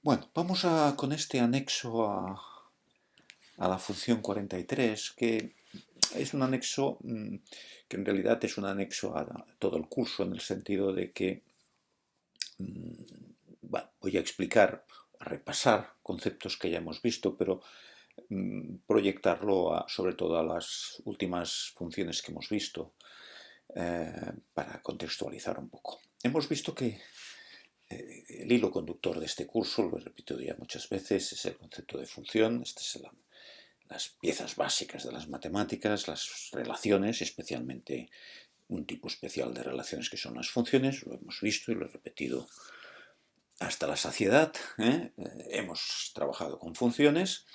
Bueno, vamos con este anexo a la función 43, que es un anexo que en realidad es un anexo a todo el curso, en el sentido de que bueno, voy a explicar, a repasar conceptos que ya hemos visto, pero proyectarlo sobre todo a las últimas funciones que hemos visto, para contextualizar un poco. Hemos visto que el hilo conductor de este curso, lo he repetido ya muchas veces, es el concepto de función. Estas son las piezas básicas de las matemáticas, las relaciones, especialmente un tipo especial de relaciones que son las funciones. Lo hemos visto y lo he repetido hasta la saciedad. Hemos trabajado con funciones.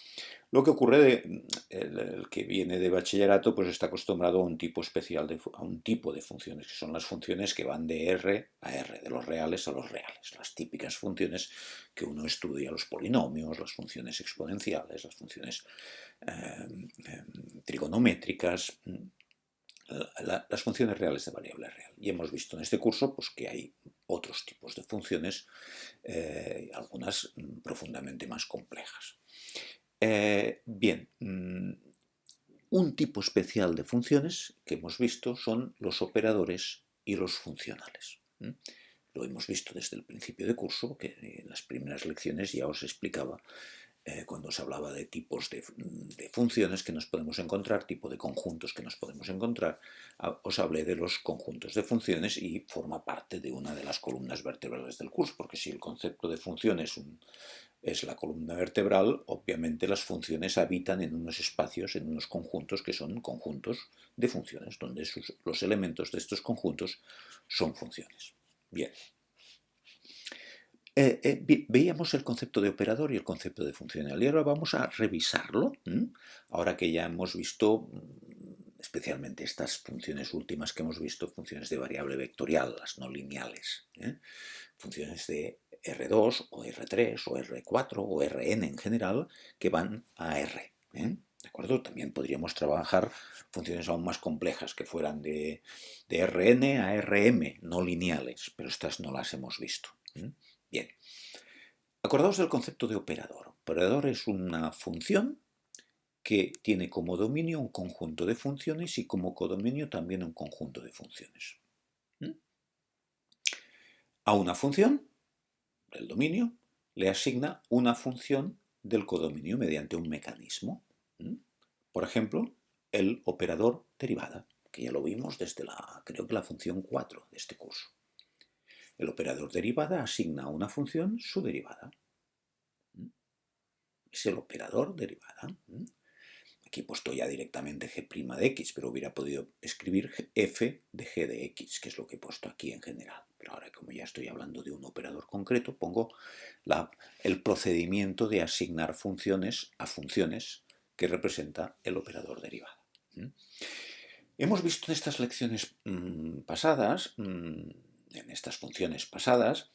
Lo que ocurre, el que viene de bachillerato pues está acostumbrado a un tipo especial, a un tipo de funciones, que son las funciones que van de R a R, de los reales a los reales. Las típicas funciones que uno estudia, los polinomios, las funciones exponenciales, las funciones trigonométricas, las funciones reales de variable real. Y hemos visto en este curso pues, que hay otros tipos de funciones, algunas profundamente más complejas. Bien, un tipo especial de funciones que hemos visto son los operadores y los funcionales. Lo hemos visto desde el principio de curso, que en las primeras lecciones ya os explicaba cuando se hablaba de tipos de funciones que nos podemos encontrar, tipo de conjuntos que nos podemos encontrar. Os hablé de los conjuntos de funciones y forma parte de una de las columnas vertebrales del curso, porque si el concepto de función es la columna vertebral, obviamente las funciones habitan en unos espacios, en unos conjuntos que son conjuntos de funciones, donde los elementos de estos conjuntos son funciones. Bien. Veíamos el concepto de operador y el concepto de funcional y ahora vamos a revisarlo. Ahora que ya hemos visto especialmente estas funciones últimas que hemos visto, funciones de variable vectorial, las no lineales, funciones de R2 o R3 o R4 o Rn en general que van a R. ¿De acuerdo? También podríamos trabajar funciones aún más complejas que fueran de Rn a Rm, no lineales, pero estas no las hemos visto. Bien, acordaos del concepto de operador. Operador es una función que tiene como dominio un conjunto de funciones y como codominio también un conjunto de funciones. A una función del dominio le asigna una función del codominio mediante un mecanismo. Por ejemplo, el operador derivada, que ya lo vimos desde creo que la función 4 de este curso. El operador derivada asigna a una función su derivada. Es el operador derivada. Aquí he puesto ya directamente g' de x, pero hubiera podido escribir f de g de x, que es lo que he puesto aquí en general. Pero ahora, como ya estoy hablando de un operador concreto, pongo el procedimiento de asignar funciones a funciones que representa el operador derivada. Hemos visto en estas lecciones pasadas, en estas funciones pasadas,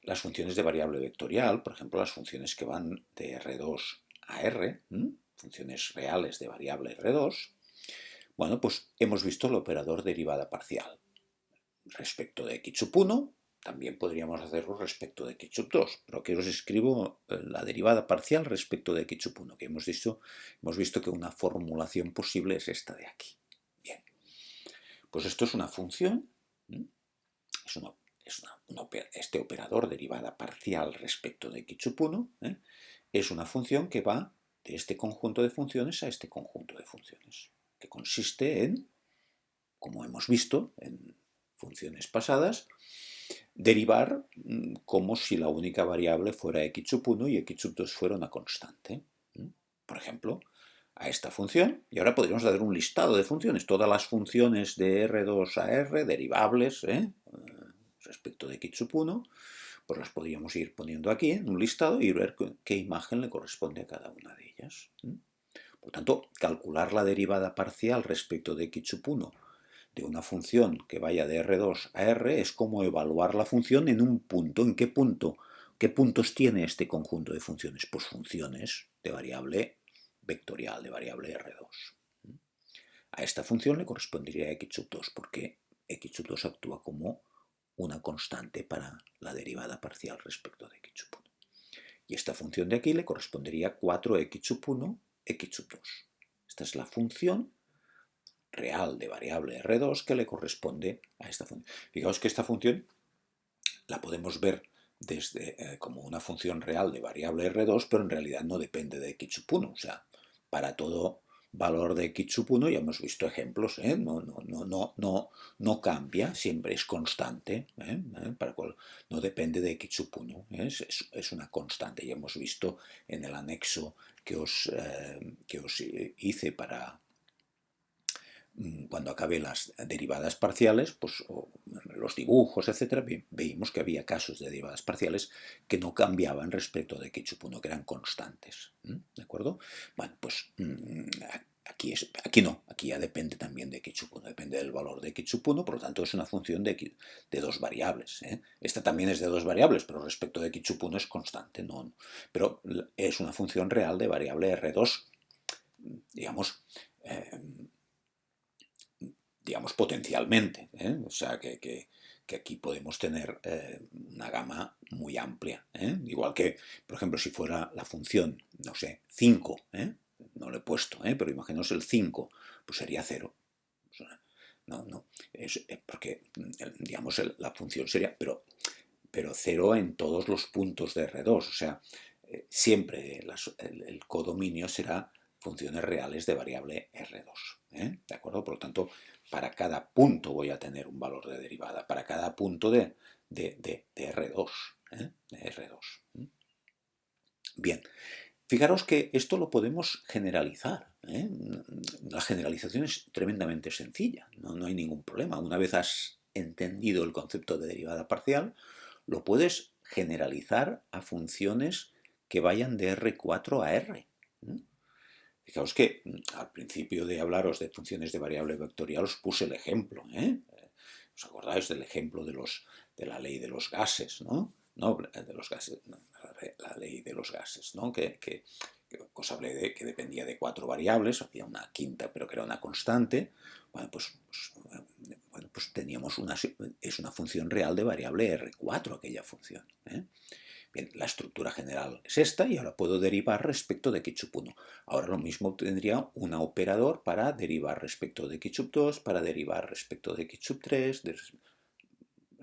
las funciones de variable vectorial, por ejemplo, las funciones que van de R2 a R, funciones reales de variable R2. Bueno, pues hemos visto el operador derivada parcial. Respecto de x sub 1, también podríamos hacerlo respecto de x sub 2, pero aquí os escribo la derivada parcial respecto de x sub 1, que hemos visto que una formulación posible es esta de aquí. Bien, pues esto es una función, este operador derivada parcial respecto de x sub 1 es una función que va de este conjunto de funciones a este conjunto de funciones, que consiste en, como hemos visto en funciones pasadas, derivar como si la única variable fuera x sub 1 y x sub 2 fuera una constante. Por ejemplo, a esta función, y ahora podríamos hacer un listado de funciones, todas las funciones de R2 a R, derivables, respecto de x sub 1, pues las podríamos ir poniendo aquí en un listado y ver qué imagen le corresponde a cada una de ellas. Por tanto, calcular la derivada parcial respecto de x sub 1 de una función que vaya de R2 a R es como evaluar la función en un punto. ¿En qué punto? ¿Qué puntos tiene este conjunto de funciones? Pues funciones de variable vectorial, de variable R2. A esta función le correspondería x sub 2 porque x sub 2 actúa como una constante para la derivada parcial respecto de x sub 1. Y esta función de aquí le correspondería 4x sub 1, x sub 2. Esta es la función real de variable R2 que le corresponde a esta función. Fijaos que esta función la podemos ver desde, como una función real de variable R2, pero en realidad no depende de x sub 1. O sea, para todo valor de x sub 1 ya hemos visto ejemplos, no cambia, siempre es constante, para cual no depende de x sub 1, es una constante. Ya hemos visto en el anexo que os hice para cuando acabé las derivadas parciales, pues los dibujos, etcétera, veíamos que había casos de derivadas parciales que no cambiaban respecto de x sub 1, que eran constantes. ¿De acuerdo? Bueno, pues aquí no, aquí ya depende también de x sub 1, depende del valor de x sub 1, por lo tanto es una función de dos variables. Esta también es de dos variables, pero respecto de x sub 1 es constante, no, pero es una función real de variable R2, digamos, potencialmente. O sea, que aquí podemos tener una gama muy amplia. Igual que, por ejemplo, si fuera la función, no sé, 5, no lo he puesto, pero imaginaos el 5, pues sería 0. O sea, no, es porque, digamos, la función sería, pero 0 en todos los puntos de R2. O sea, siempre el codominio será funciones reales de variable R2. ¿De acuerdo? Por lo tanto, para cada punto voy a tener un valor de derivada, para cada punto de R2. De R2. Bien, fijaros que esto lo podemos generalizar. La generalización es tremendamente sencilla, no hay ningún problema. Una vez has entendido el concepto de derivada parcial, lo puedes generalizar a funciones que vayan de R4 a R. Fijaos que al principio de hablaros de funciones de variable vectorial os puse el ejemplo. ¿Os acordáis del ejemplo de la ley de los gases? No, de los gases, no, la ley de los gases, ¿no? que os hablé de que dependía de 4 variables, había una quinta, pero que era una constante. Bueno, pues teníamos es una función real de variable R4 aquella función. Bien, la estructura general es esta y ahora puedo derivar respecto de x sub 1. Ahora lo mismo tendría un operador para derivar respecto de x sub 2, para derivar respecto de x sub 3,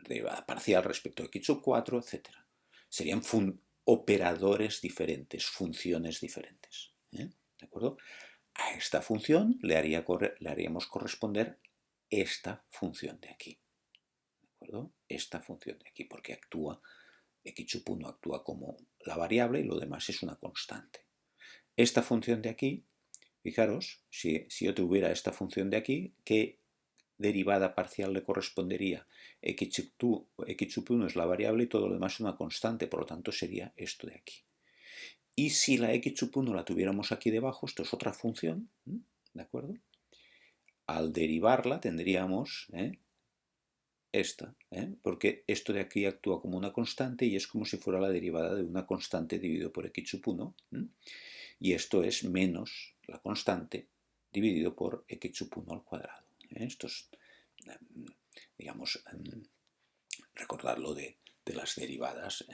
derivada parcial respecto de x sub 4, etc. Serían operadores diferentes, funciones diferentes. ¿De acuerdo? A esta función le haríamos corresponder esta función de aquí. ¿De acuerdo? Esta función de aquí, porque x sub 1 actúa como la variable y lo demás es una constante. Esta función de aquí, fijaros, si yo tuviera esta función de aquí, ¿qué derivada parcial le correspondería? X sub 1 es la variable y todo lo demás es una constante, por lo tanto sería esto de aquí. Y si la x sub 1 la tuviéramos aquí debajo, esto es otra función, ¿de acuerdo? Al derivarla tendríamos esta, porque esto de aquí actúa como una constante y es como si fuera la derivada de una constante dividido por x sub 1, y esto es menos la constante dividido por x sub 1 al cuadrado. Esto es, digamos, recordarlo de las derivadas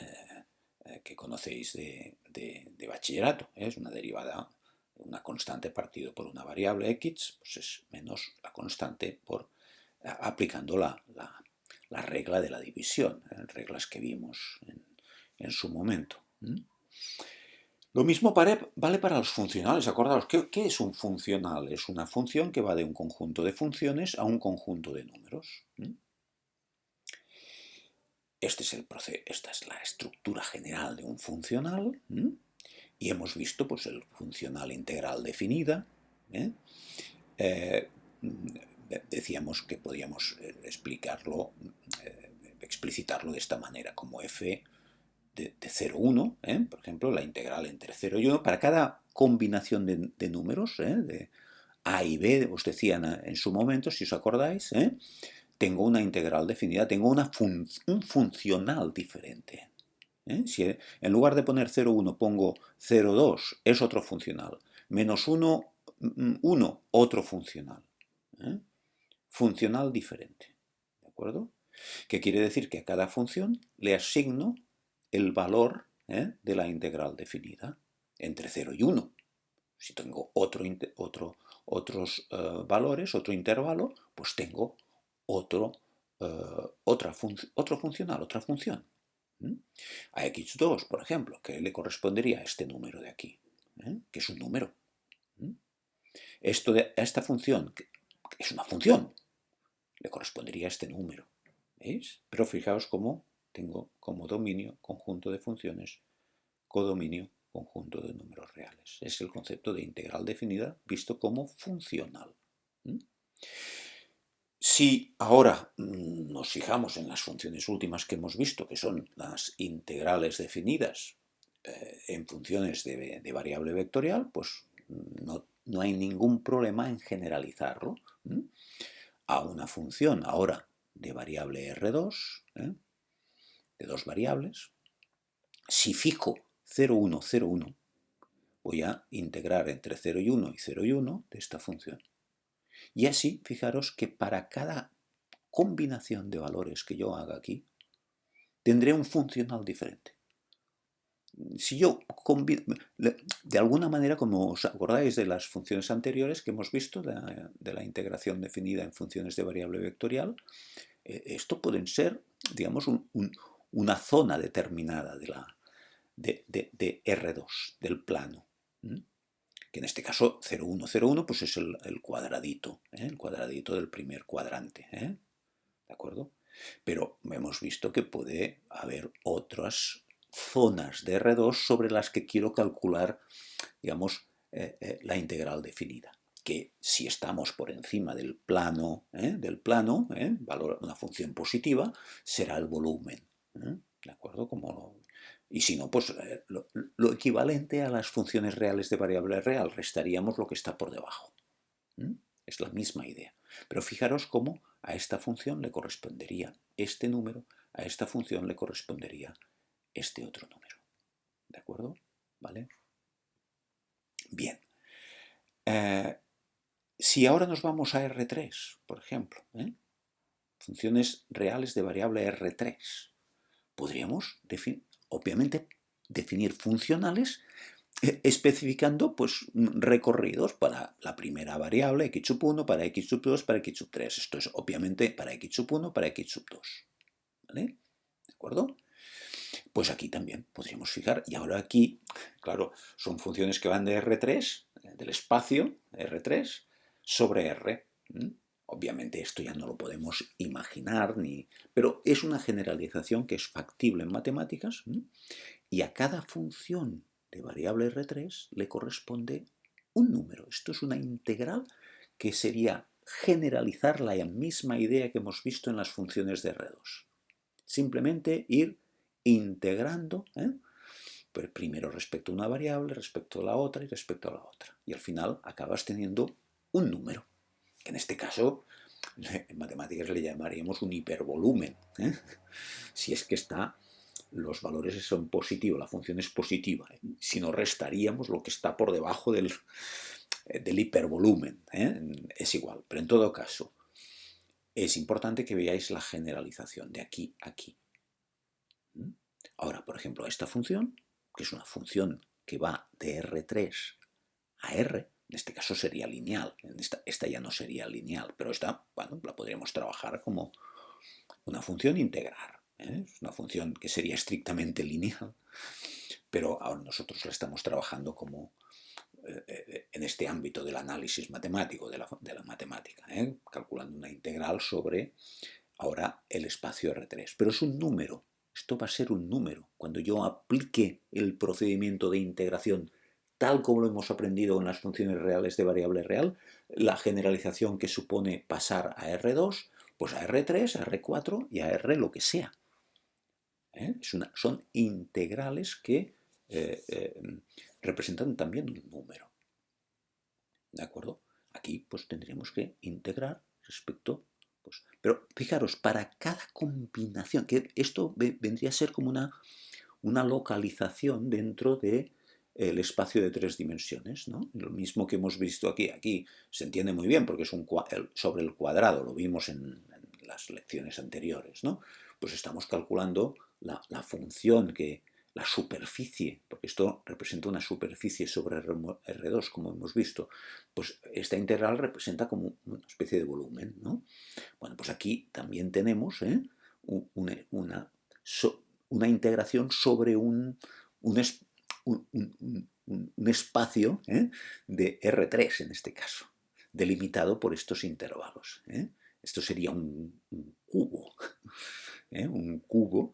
que conocéis de bachillerato. Es una derivada, una constante partido por una variable x, pues es menos la constante por aplicando la regla de la división, reglas que vimos en su momento. Lo mismo vale para los funcionales. Acordaos, ¿qué es un funcional? Es una función que va de un conjunto de funciones a un conjunto de números. Esta es la estructura general de un funcional. Y hemos visto pues, el funcional integral definida. Decíamos que podíamos explicitarlo de esta manera, como f de 0, 1, por ejemplo, la integral entre 0 y 1, para cada combinación de números, de a y b, os decían en su momento, si os acordáis, tengo una integral definida, tengo un funcional diferente. Si en lugar de poner 0, 1 pongo 0, 2, es otro funcional. Menos 1, 1, otro funcional. Funcional diferente. ¿De acuerdo? Que quiere decir que a cada función le asigno el valor de la integral definida, entre 0 y 1. Si tengo otros valores, otro intervalo, pues tengo otro funcional, otra función. A x2, por ejemplo, que le correspondería a este número de aquí, que es un número. Esta función, que es una función, le correspondería a este número. ¿Veis? Pero fijaos cómo tengo como dominio conjunto de funciones, codominio conjunto de números reales. Es el concepto de integral definida visto como funcional. Si ahora nos fijamos en las funciones últimas que hemos visto, que son las integrales definidas en funciones de variable vectorial, pues no hay ningún problema en generalizarlo a una función ahora de variable R2, de dos variables. Si fijo 0, 1, 0, 1, voy a integrar entre 0 y 1 y 0 y 1 de esta función. Y así, fijaros que para cada combinación de valores que yo haga aquí, tendré un funcional diferente. Si yo de alguna manera, como os acordáis de las funciones anteriores que hemos visto, de la integración definida en funciones de variable vectorial, esto pueden ser, digamos, una zona determinada de R2, del plano. Que en este caso 0, 1, 0, 1, pues es el cuadradito del primer cuadrante. ¿De acuerdo? Pero hemos visto que puede haber otras zonas de R2 sobre las que quiero calcular, digamos, la integral definida. Que si estamos por encima del plano, valor, una función positiva, será el volumen. ¿De acuerdo? Y si no, pues lo equivalente a las funciones reales de variable real, restaríamos lo que está por debajo. Es la misma idea. Pero fijaros cómo a esta función le correspondería este número, a esta función le correspondería este otro número. ¿De acuerdo? ¿Vale? Bien. Si ahora nos vamos a R3, por ejemplo, funciones reales de variable R3, podríamos, obviamente, definir funcionales especificando pues, recorridos para la primera variable, x sub 1, para x sub 2, para x sub 3. Esto es obviamente para x sub 1, para x sub 2. ¿Vale? ¿De acuerdo? Pues aquí también podríamos fijar. Y ahora aquí, claro, son funciones que van de R3, del espacio R3, sobre R. Obviamente esto ya no lo podemos imaginar, pero es una generalización que es factible en matemáticas. Y a cada función de variable R3 le corresponde un número. Esto es una integral que sería generalizar la misma idea que hemos visto en las funciones de R2. Simplemente ir integrando, pues primero respecto a una variable, respecto a la otra y respecto a la otra. Y al final acabas teniendo un número, que en este caso en matemáticas le llamaríamos un hipervolumen. Si es que los valores son positivos, la función es positiva. Si no, restaríamos lo que está por debajo del hipervolumen. Es igual. Pero en todo caso, es importante que veáis la generalización de aquí a aquí. Ahora, por ejemplo, esta función, que es una función que va de R3 a R, en este caso sería lineal. Esta ya no sería lineal, pero esta, bueno, la podríamos trabajar como una función integral. Es una función que sería estrictamente lineal, pero ahora nosotros la estamos trabajando como en este ámbito del análisis matemático, de la matemática, calculando una integral sobre ahora el espacio R3. Pero es un número, esto va a ser un número. Cuando yo aplique el procedimiento de integración tal como lo hemos aprendido en las funciones reales de variable real, la generalización que supone pasar a R2, pues a R3, a R4 y a R lo que sea. Son integrales que representan también un número. ¿De acuerdo? Aquí pues tendríamos que integrar respecto. Pero fijaros, para cada combinación, que esto vendría a ser como una localización dentro del espacio de tres dimensiones, ¿no? Lo mismo que hemos visto aquí. Aquí se entiende muy bien porque es sobre el cuadrado, lo vimos en las lecciones anteriores, ¿no? Pues estamos calculando la función que la superficie, porque esto representa una superficie sobre R2, como hemos visto, pues esta integral representa como una especie de volumen, ¿no? Bueno, pues aquí también tenemos una integración sobre un espacio de R3 en este caso, delimitado por estos intervalos. Esto sería un cubo, un cubo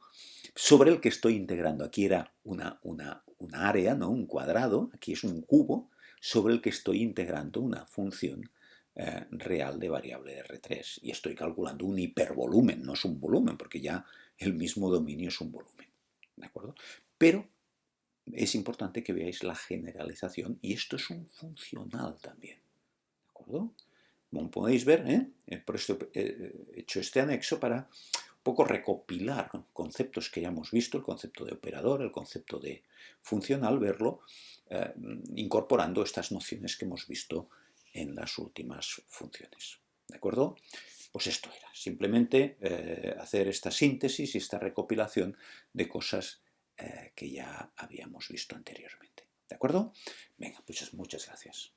sobre el que estoy integrando. Aquí era una área, ¿no? Un cuadrado, aquí es un cubo sobre el que estoy integrando una función real de variable R3 y estoy calculando un hipervolumen, no es un volumen, porque ya el mismo dominio es un volumen, ¿de acuerdo? Pero es importante que veáis la generalización y esto es un funcional también, ¿de acuerdo? Como podéis ver, por esto he hecho este anexo para un poco recopilar conceptos que ya hemos visto, el concepto de operador, el concepto de funcional, verlo incorporando estas nociones que hemos visto en las últimas funciones. ¿De acuerdo? Pues esto era, simplemente hacer esta síntesis y esta recopilación de cosas que ya habíamos visto anteriormente. ¿De acuerdo? Venga, pues muchas gracias.